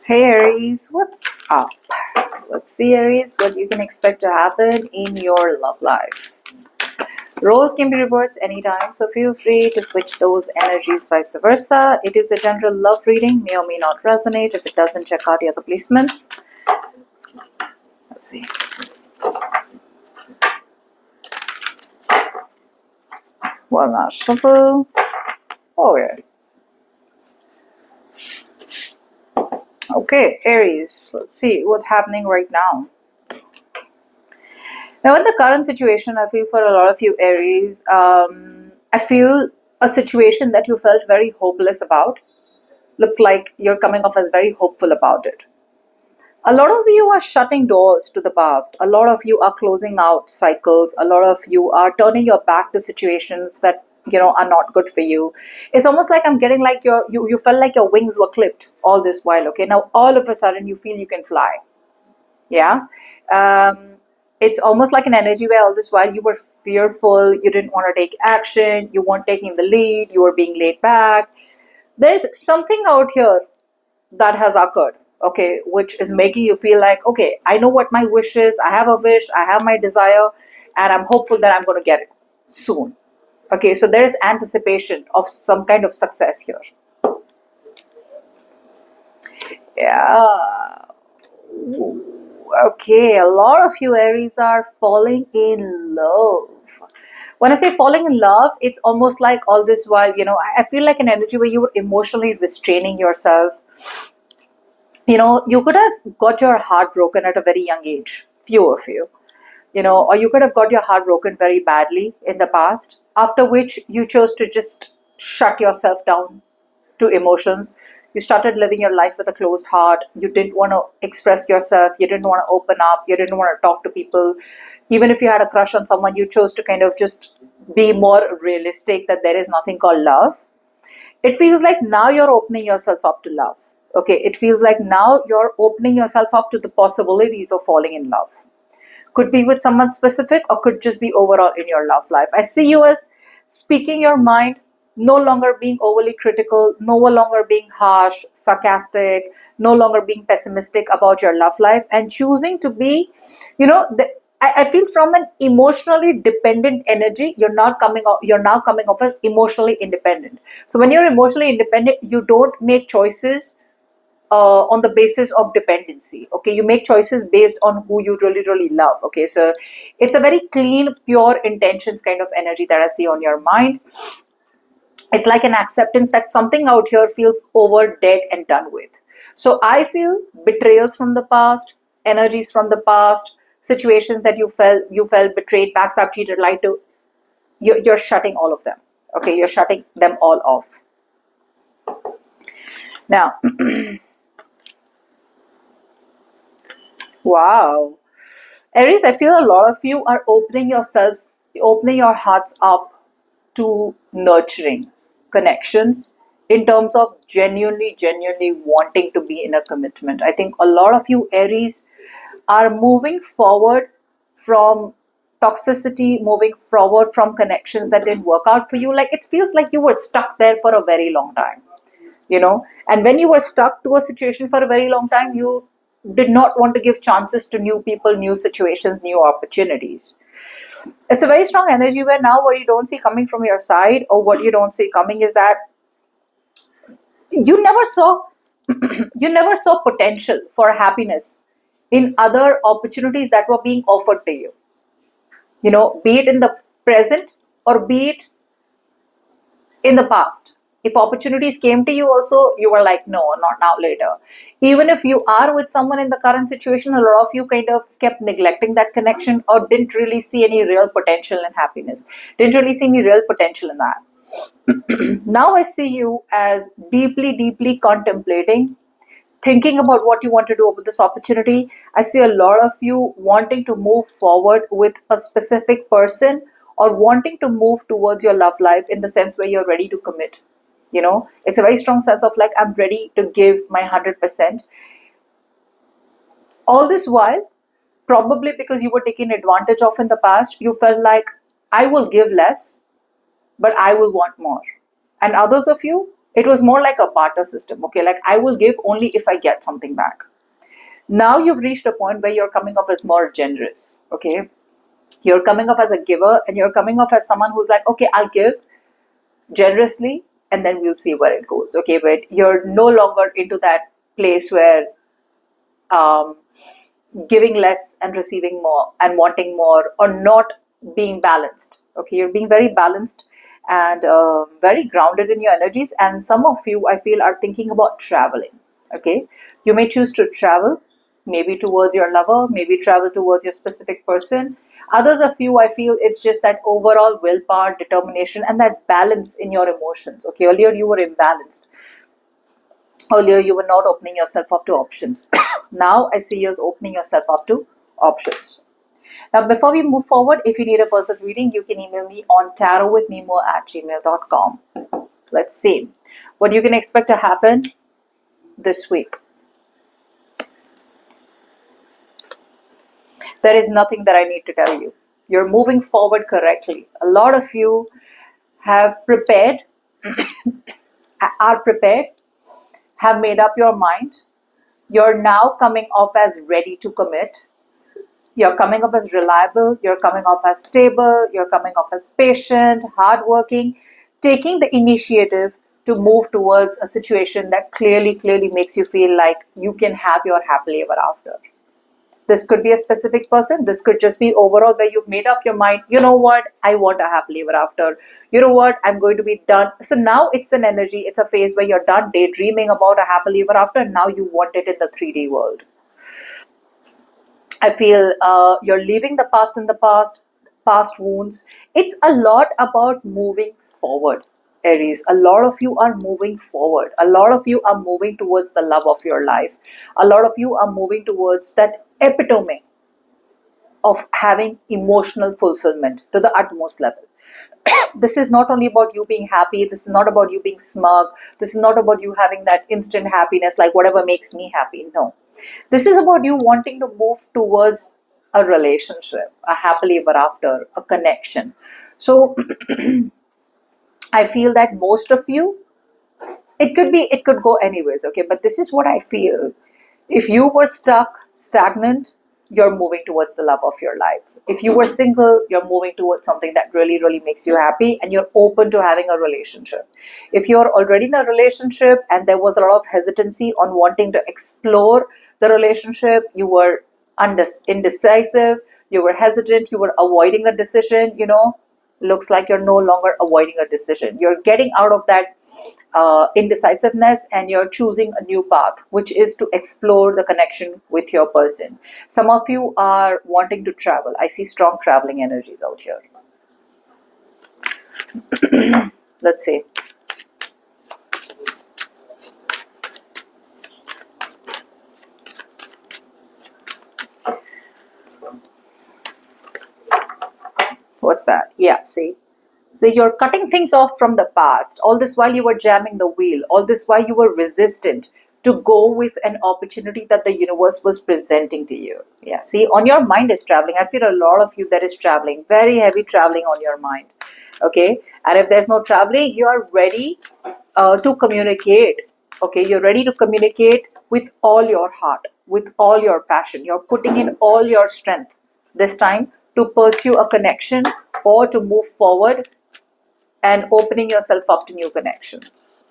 Hey Aries, what's up? Let's see, Aries, what you can expect to happen in your love life. Roles can be reversed anytime, so feel free to switch those energies vice versa. It is a general love reading, may or may not resonate. If it doesn't, check out the other placements. Let's see. One last shuffle. Oh, yeah. Okay, Aries, let's see what's happening right now. Now, in the current situation, I feel for a lot of you Aries, I feel a situation that you felt very hopeless about. Looks like you're coming off as very hopeful about it. A lot of you are shutting doors to the past. A lot of you are closing out cycles. A lot of you are turning your back to situations that are not good for you. It's almost like I'm getting like you felt like your wings were clipped all this while. Okay, now all of a sudden you feel you can fly. Yeah. It's almost like an energy where all this while you were fearful, you didn't want to take action, you weren't taking the lead, you were being laid back. There's something out here that has occurred, okay, which is making you feel like, okay, I know what my wish is, I have a wish, I have my desire, and I'm hopeful that I'm going to get it soon. Okay, so there is anticipation of some kind of success here. Yeah. Okay, a lot of you Aries are falling in love. When I say falling in love, it's almost like all this while, I feel like an energy where you were emotionally restraining yourself. You could have got your heart broken at a very young age, few of you, or you could have got your heart broken very badly in the past, after which you chose to just shut yourself down to emotions. You started living your life with a closed heart. You didn't want to express yourself. You didn't want to open up. You didn't want to talk to people. Even if you had a crush on someone, you chose to kind of just be more realistic that there is nothing called love. It feels like now you're opening yourself up to love. Okay, it feels like now you're opening yourself up to the possibilities of falling in love. Could be with someone specific or could just be overall in your love life. I see you as speaking your mind, no longer being overly critical, no longer being harsh, sarcastic, no longer being pessimistic about your love life, and choosing to be, I feel from an emotionally dependent energy, you're now coming off as emotionally independent. So when you're emotionally independent, you don't make choices on the basis of dependency. Okay, you make choices based on who you really really love. Okay, so it's a very clean pure intentions kind of energy that I see on your mind. It's like an acceptance that something out here feels over, dead and done with. So I feel betrayals from the past, energies from the past, situations that you felt betrayed, backstabbed, cheated, lied to, you're shutting all of them. Okay, you're shutting them all off now. Wow. Aries, I feel a lot of you are opening your hearts up to nurturing connections in terms of genuinely wanting to be in a commitment. I think a lot of you Aries are moving forward from toxicity, moving forward from connections that didn't work out for you. Like it feels like you were stuck there for a very long time, and when you were stuck to a situation for a very long time, you did not want to give chances to new people, new situations, new opportunities. It's a very strong energy where now what you don't see coming from your side, or what you don't see coming, is that you never saw you never saw potential for happiness in other opportunities that were being offered to you, be it in the present or be it in the past. If opportunities came to you also, you were like, no, not now, later. Even if you are with someone in the current situation, a lot of you kind of kept neglecting that connection or didn't really see any real potential in happiness, didn't really see any real potential in that. Now I see you as deeply contemplating, thinking about what you want to do with this opportunity. I see a lot of you wanting to move forward with a specific person, or wanting to move towards your love life in the sense where you're ready to commit. It's a very strong sense of like, I'm ready to give my 100%. All this while, probably because you were taken advantage of in the past, you felt like, I will give less, but I will want more. And others of you, It was more like a barter system. Okay, like I will give only if I get something back. Now you've reached a point where you're coming off as more generous. Okay, you're coming off as a giver, and you're coming off as someone who's like, okay, I'll give generously, and then we'll see where it goes. Okay, but you're no longer into that place where um, giving less and receiving more and wanting more, or not being balanced. Okay, you're being very balanced and very grounded in your energies. And some of you, I feel, are thinking about traveling. Okay, you may choose to travel, maybe towards your lover, maybe travel towards your specific person. Others of you, I feel, it's just that overall willpower, determination, and that balance in your emotions. Okay, earlier you were imbalanced. Earlier you were not opening yourself up to options. Now I see you as opening yourself up to options. Now, before we move forward, if you need a personal reading, you can email me on tarotwithnemo@gmail.com. Let's see what you can expect to happen this week. There is nothing that I need to tell you. You're moving forward correctly. A lot of you have prepared, are prepared, have made up your mind. You're now coming off as ready to commit. You're coming off as reliable. You're coming off as stable. You're coming off as patient, hardworking, taking the initiative to move towards a situation that clearly makes you feel like you can have your happily ever after. This could be a specific person. This could just be overall where you've made up your mind. You know what? I want a happily ever after. You know what? I'm going to be done. So now it's an energy. It's a phase where you're done daydreaming about a happily ever after. Now you want it in the 3D world. I feel you're leaving the past in the past wounds. It's a lot about moving forward, Aries. A lot of you are moving forward. A lot of you are moving towards the love of your life. A lot of you are moving towards that epitome of having emotional fulfillment to the utmost level. This is not only about you being happy. This is not about you being smug. This is not about you having that instant happiness, like whatever makes me happy. No. This is about you wanting to move towards a relationship, a happily ever after, a connection. So I feel that most of you, it could go anyways, okay? But this is what I feel. If you were stuck, stagnant, you're moving towards the love of your life. If you were single, you're moving towards something that really makes you happy, and you're open to having a relationship. If you're already in a relationship and there was a lot of hesitancy on wanting to explore the relationship, you were indecisive, you were hesitant, you were avoiding a decision, looks like you're no longer avoiding a decision. You're getting out of that indecisiveness, and you're choosing a new path, which is to explore the connection with your person. Some of you are wanting to travel. I see strong traveling energies out here. Let's see. What's that? Yeah, see. So you're cutting things off from the past. All this while you were jamming the wheel. All this while you were resistant to go with an opportunity that the universe was presenting to you. Yeah, see, on your mind is traveling. I feel a lot of you that is traveling. Very heavy traveling on your mind. Okay? And if there's no traveling, you are ready to communicate. Okay? You're ready to communicate with all your heart, with all your passion. You're putting in all your strength this time to pursue a connection or to move forward and opening yourself up to new connections.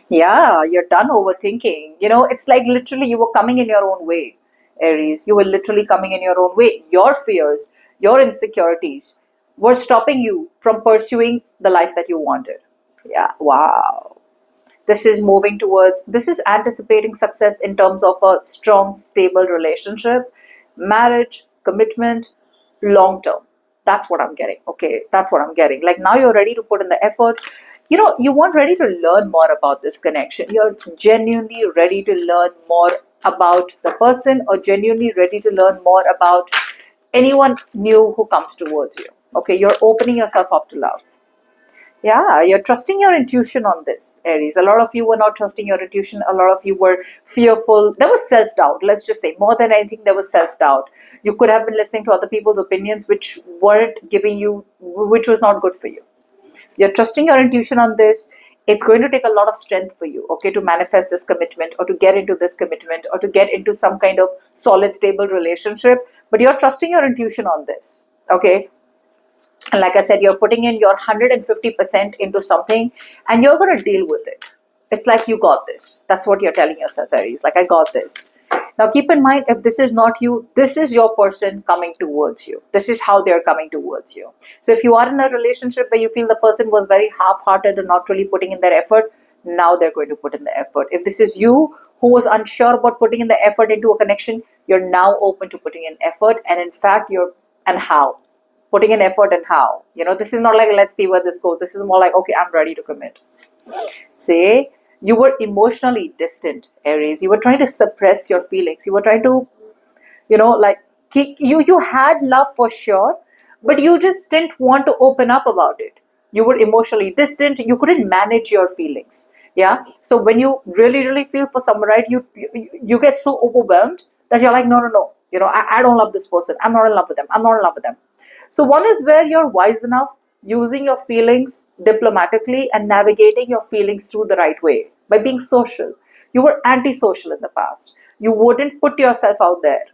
Yeah, you're done overthinking. It's like literally you were coming in your own way, Aries. You were literally coming in your own way. Your fears, your insecurities were stopping you from pursuing the life that you wanted. Yeah, wow. This is anticipating success in terms of a strong, stable relationship, marriage, commitment, long term. That's what I'm getting. Okay, that's what I'm getting. Like now you're ready to put in the effort. You weren't ready to learn more about this connection. You're genuinely ready to learn more about the person, or genuinely ready to learn more about anyone new who comes towards you. Okay, you're opening yourself up to love. Yeah, you're trusting your intuition on this, Aries. A lot of you were not trusting your intuition. A lot of you were fearful. There was self-doubt. Let's just say more than anything, there was self-doubt. You could have been listening to other people's opinions, which weren't giving you, which was not good for you. You're trusting your intuition on this. It's going to take a lot of strength for you, okay, to manifest this commitment or to get into this commitment or to get into some kind of solid, stable relationship. But you're trusting your intuition on this, okay? And like I said, you're putting in your 150% into something and you're going to deal with it. It's like you got this. That's what you're telling yourself, Aries. Like, I got this. Now, keep in mind, if this is not you, this is your person coming towards you. This is how they're coming towards you. So if you are in a relationship where you feel the person was very half-hearted and not really putting in their effort, now they're going to put in the effort. If this is you who was unsure about putting in the effort into a connection, you're now open to putting in effort. And in fact, and how? Putting in effort and how. This is not like, let's see where this goes. This is more like, okay, I'm ready to commit. See, you were emotionally distant, Aries. You were trying to suppress your feelings. You were trying to, you had love for sure, but you just didn't want to open up about it. You were emotionally distant. You couldn't manage your feelings. Yeah. So when you really, really feel for someone, right, you get so overwhelmed that you're like, no. I don't love this person. I'm not in love with them. I'm not in love with them. So one is where you're wise enough, using your feelings diplomatically and navigating your feelings through the right way by being social. You were antisocial in the past. You wouldn't put yourself out there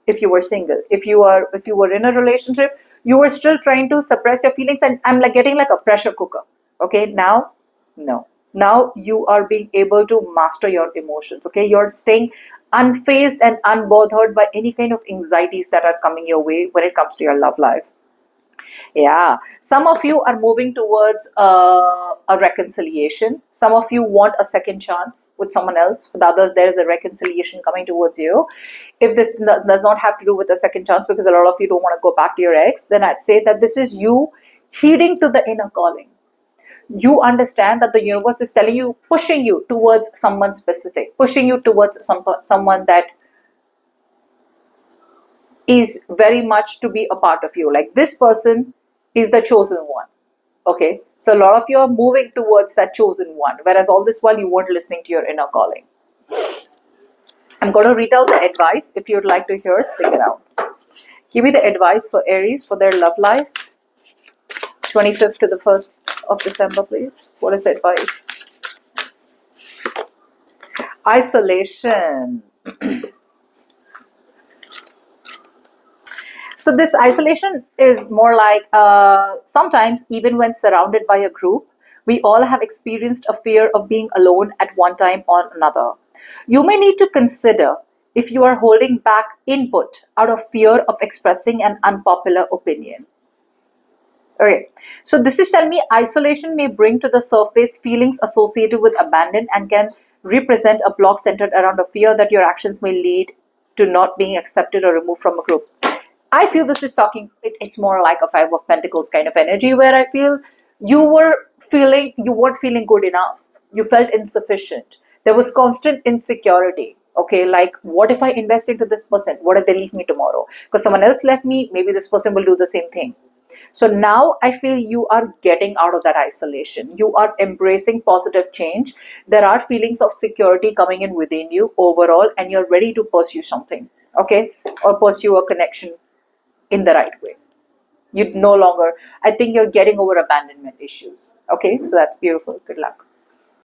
if you were single. If you were in a relationship, you were still trying to suppress your feelings, and I'm like getting like a pressure cooker. Okay, now, no. Now you are being able to master your emotions. Okay, you're staying unfazed and unbothered by any kind of anxieties that are coming your way when it comes to your love life. Yeah, some of you are moving towards a reconciliation. Some of you want a second chance with someone else. For the others, there is a reconciliation coming towards you. If this does not have to do with a second chance, because a lot of you don't want to go back to your ex, then I'd say that this is you heeding to the inner calling. You understand that the universe is telling you, pushing you towards someone specific, pushing you towards someone that is very much to be a part of you. Like, this person is the chosen one. Okay, so a lot of you are moving towards that chosen one, whereas all this while you weren't listening to your inner calling. I'm going to read out the advice. If you'd like to hear, stick it out. Give me the advice for Aries for their love life, 25th to the 1st of December, please. What is the advice? Isolation. So this isolation is more like sometimes even when surrounded by a group, we all have experienced a fear of being alone at one time or another. You may need to consider if you are holding back input out of fear of expressing an unpopular opinion. Okay, so this is telling me isolation may bring to the surface feelings associated with abandon and can represent a block centered around a fear that your actions may lead to not being accepted or removed from a group. I feel this is it's more like a Five of Pentacles kind of energy, where I feel you weren't feeling good enough. You felt insufficient. There was constant insecurity. Okay, like, what if I invest into this person? What if they leave me tomorrow? Because someone else left me, maybe this person will do the same thing. So now I feel you are getting out of that isolation. You are embracing positive change. There are feelings of security coming in within you overall, and you're ready to pursue something, okay, or pursue a connection in the right way. You no longer, I think you're getting over abandonment issues. Okay, so that's beautiful. Good luck.